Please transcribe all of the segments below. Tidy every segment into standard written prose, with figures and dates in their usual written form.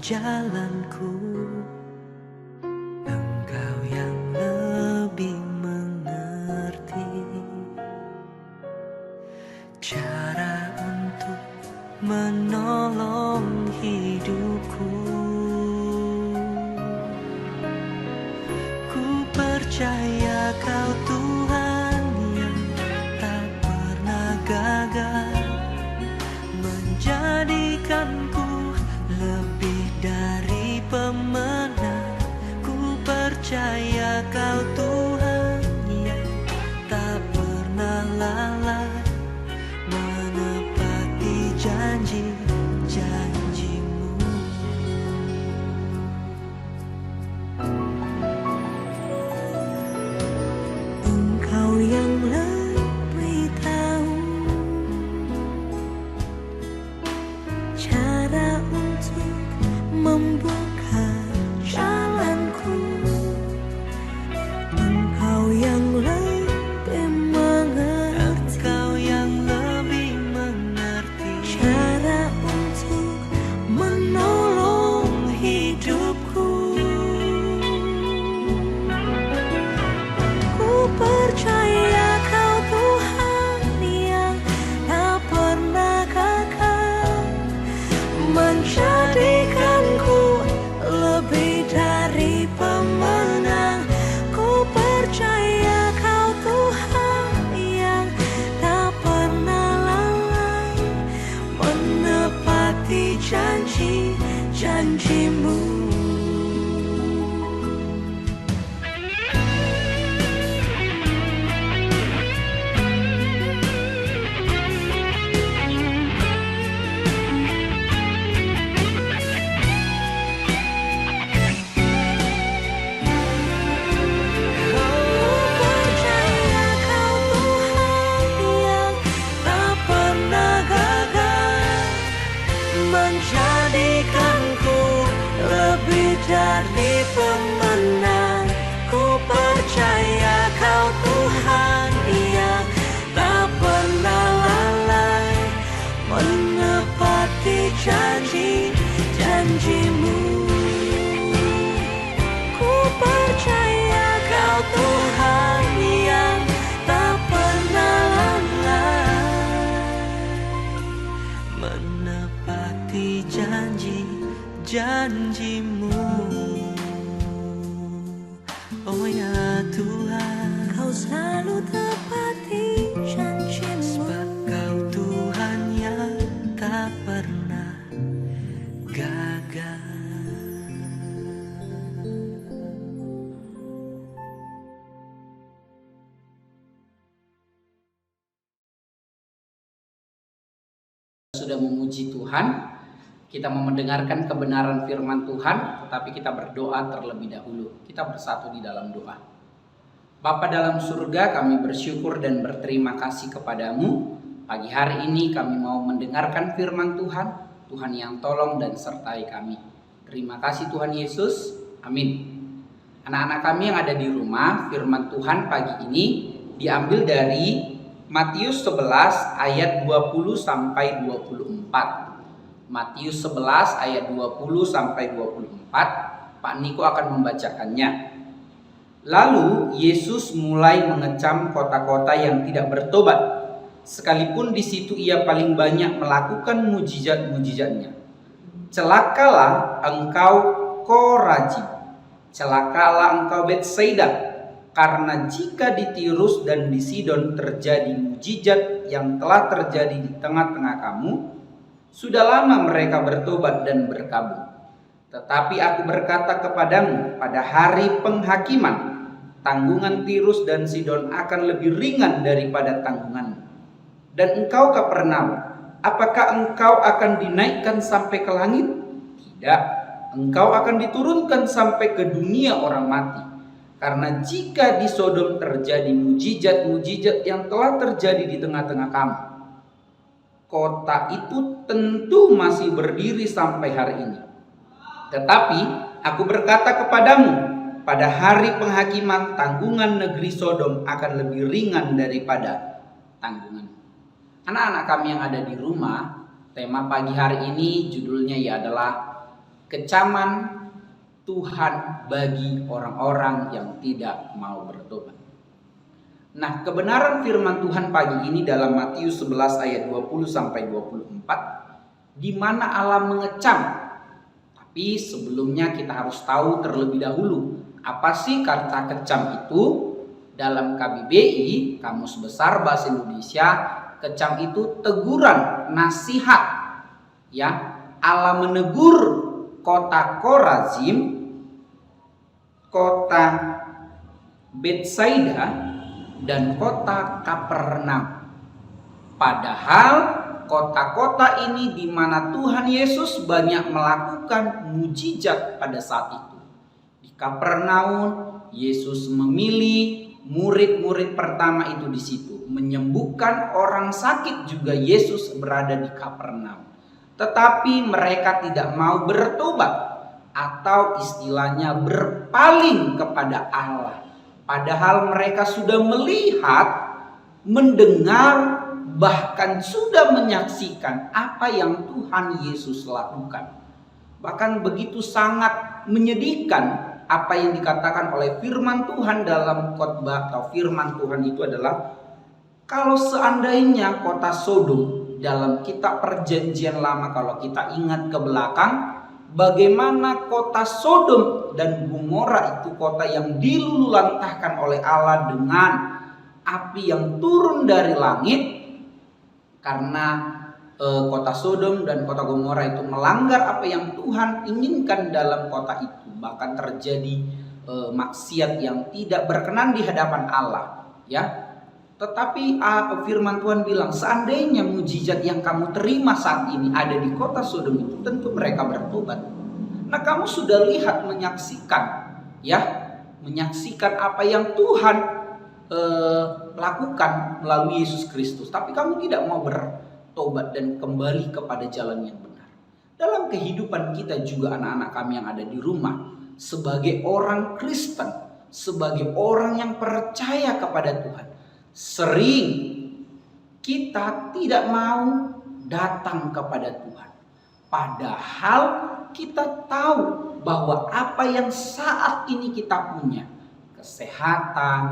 jalanku. Engkau yang lebih mengerti cara untuk menolong hidupku. Ku percaya Kau Tuhan yang tak pernah gagal menjadikanku lebih dari pemenang. Ku percaya Kau Tuhan yang tak pernah lalai menepati janji-janji-Mu. Engkau yang lebih tahu cara untuk membuka jalanku. Engkau yang lebih mengerti, Engkau yang lebih mengerti cara untuk menolong hidupku. Ku percaya Kau Tuhan yang tak pernah gagal menjadikanku lebih dari pemenang. Ku percaya Kau Tuhan yang tak pernah lalai menepati janji-janji-Mu. Menjadikanku lebih dari pemenang. Ku percaya Kau Tuhan yang tak pernah lalai menepati janji-janji-Mu. Ku percaya Kau Tuhan yang tak pernah lalai menepati janji-janji-Mu. Oh ya Tuhan, Kau selalu tepati janji-Mu. Sebab Kau Tuhan yang tak pernah gagal. Sudah memuji Tuhan, kita mau mendengarkan kebenaran firman Tuhan, tetapi kita berdoa terlebih dahulu. Kita bersatu di dalam doa. Bapa dalam surga, kami bersyukur dan berterima kasih kepadamu. Pagi hari ini kami mau mendengarkan firman Tuhan, Tuhan yang tolong dan sertai kami. Terima kasih Tuhan Yesus, amin. Anak-anak kami yang ada di rumah, firman Tuhan pagi ini diambil dari Matius 11 ayat 20 sampai 24. Matius 11 ayat 20 sampai 24. Pak Niko akan membacakannya. Lalu Yesus mulai mengecam kota-kota yang tidak bertobat, sekalipun di situ ia paling banyak melakukan mujizat-mujizatnya. Celakalah engkau Korazim, celakalah engkau Betsaida, karena jika di Tirus dan di Sidon terjadi mujizat yang telah terjadi di tengah-tengah kamu, sudah lama mereka bertobat dan berkabung. Tetapi aku berkata kepadamu, pada hari penghakiman, tanggungan Tirus dan Sidon akan lebih ringan daripada tanggunganmu. Dan engkau Kapernaum, apakah engkau akan dinaikkan sampai ke langit? Tidak, engkau akan diturunkan sampai ke dunia orang mati. Karena jika di Sodom terjadi mujizat-mujizat yang telah terjadi di tengah-tengah kamu, kota itu tentu masih berdiri sampai hari ini. Tetapi aku berkata kepadamu, pada hari penghakiman tanggungan negeri Sodom akan lebih ringan daripada tanggungan. Anak-anak kami yang ada di rumah, tema pagi hari ini judulnya adalah Kecaman Tuhan bagi orang-orang yang tidak mau bertobat. Nah, kebenaran firman Tuhan pagi ini dalam Matius 11 ayat 20 sampai 24, di mana Allah mengecam. Tapi sebelumnya kita harus tahu terlebih dahulu, apa sih kata kecam itu? Dalam KBBI, Kamus Besar Bahasa Indonesia, kecam itu teguran, nasihat. Ya, Allah menegur kota Korazim, kota Betsaida, dan kota Kapernaum. Padahal kota-kota ini di mana Tuhan Yesus banyak melakukan mujizat pada saat itu. Di Kapernaum, Yesus memilih murid-murid pertama itu di situ, menyembuhkan orang sakit juga Yesus berada di Kapernaum. Tetapi mereka tidak mau bertobat, atau istilahnya berpaling kepada Allah. Padahal mereka sudah melihat, mendengar, bahkan sudah menyaksikan apa yang Tuhan Yesus lakukan. Bahkan begitu sangat menyedihkan apa yang dikatakan oleh firman Tuhan dalam khotbah atau firman Tuhan itu adalah, kalau seandainya kota Sodom dalam kitab Perjanjian Lama, kalau kita ingat ke belakang, bagaimana kota Sodom dan Gomora itu kota yang diluluhlantahkan oleh Allah dengan api yang turun dari langit, karena kota Sodom dan kota Gomora itu melanggar apa yang Tuhan inginkan dalam kota itu. Bahkan terjadi maksiat yang tidak berkenan di hadapan Allah, ya. Tetapi firman Tuhan bilang, seandainya mujizat yang kamu terima saat ini ada di kota Sodom itu, tentu mereka bertobat. Nah, kamu sudah lihat, menyaksikan, ya, menyaksikan apa yang Tuhan lakukan melalui Yesus Kristus. Tapi kamu tidak mau bertobat dan kembali kepada jalan yang benar. Dalam kehidupan kita juga, anak-anak kami yang ada di rumah, sebagai orang Kristen, sebagai orang yang percaya kepada Tuhan, sering kita tidak mau datang kepada Tuhan. Padahal kita tahu bahwa apa yang saat ini kita punya, kesehatan,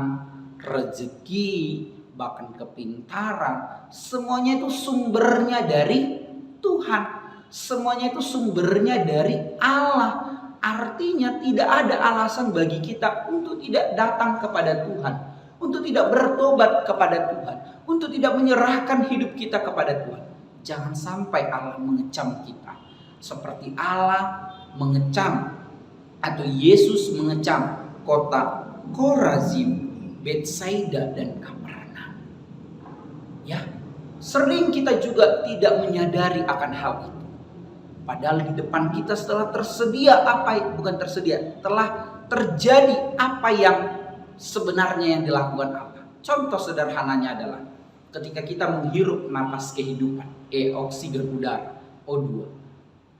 rezeki, bahkan kepintaran, semuanya itu sumbernya dari Tuhan. Semuanya itu sumbernya dari Allah. Artinya tidak ada alasan bagi kita untuk tidak datang kepada Tuhan, untuk tidak bertobat kepada Tuhan, untuk tidak menyerahkan hidup kita kepada Tuhan. Jangan sampai Allah mengecam kita seperti Allah mengecam atau Yesus mengecam kota Korazim, Betsaida, dan Kapernaum. Ya, sering kita juga tidak menyadari akan hal itu. Padahal di depan kita telah terjadi apa yang sebenarnya yang dilakukan Allah. Contoh sederhananya adalah ketika kita menghirup napas kehidupan, oksigen udara, O2,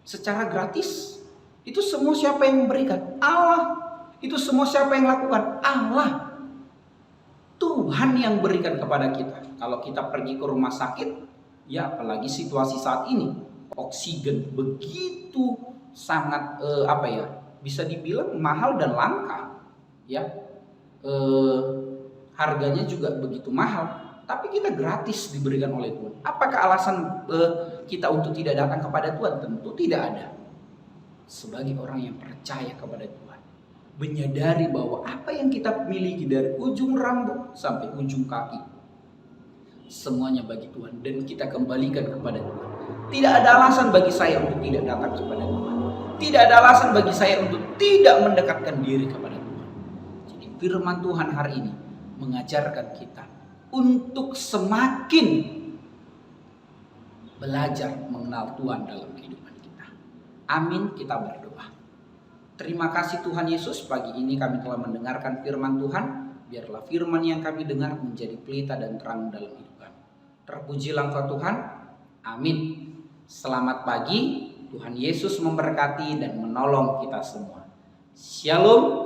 secara gratis. Itu semua siapa yang memberikan? Allah. Itu semua siapa yang lakukan? Allah. Tuhan yang berikan kepada kita. Kalau kita pergi ke rumah sakit, ya apalagi situasi saat ini, oksigen begitu sangat bisa dibilang mahal dan langka, ya. Harganya juga begitu mahal, tapi kita gratis diberikan oleh Tuhan. Apakah alasan kita untuk tidak datang kepada Tuhan? Tentu tidak ada. Sebagai orang yang percaya kepada Tuhan, menyadari bahwa apa yang kita miliki dari ujung rambut sampai ujung kaki, semuanya bagi Tuhan, dan kita kembalikan kepada Tuhan. Tidak ada alasan bagi saya untuk tidak datang kepada Tuhan. Tidak ada alasan bagi saya untuk tidak mendekatkan diri kepada Tuhan. Jadi firman Tuhan hari ini mengajarkan kita untuk semakin belajar mengenal Tuhan dalam kehidupan kita. Amin, kita berdoa. Terima kasih Tuhan Yesus, pagi ini kami telah mendengarkan firman Tuhan. Biarlah firman yang kami dengar menjadi pelita dan terang dalam hidup kami. Terpujilah Engkau Tuhan. Amin. Selamat pagi. Tuhan Yesus memberkati dan menolong kita semua. Shalom.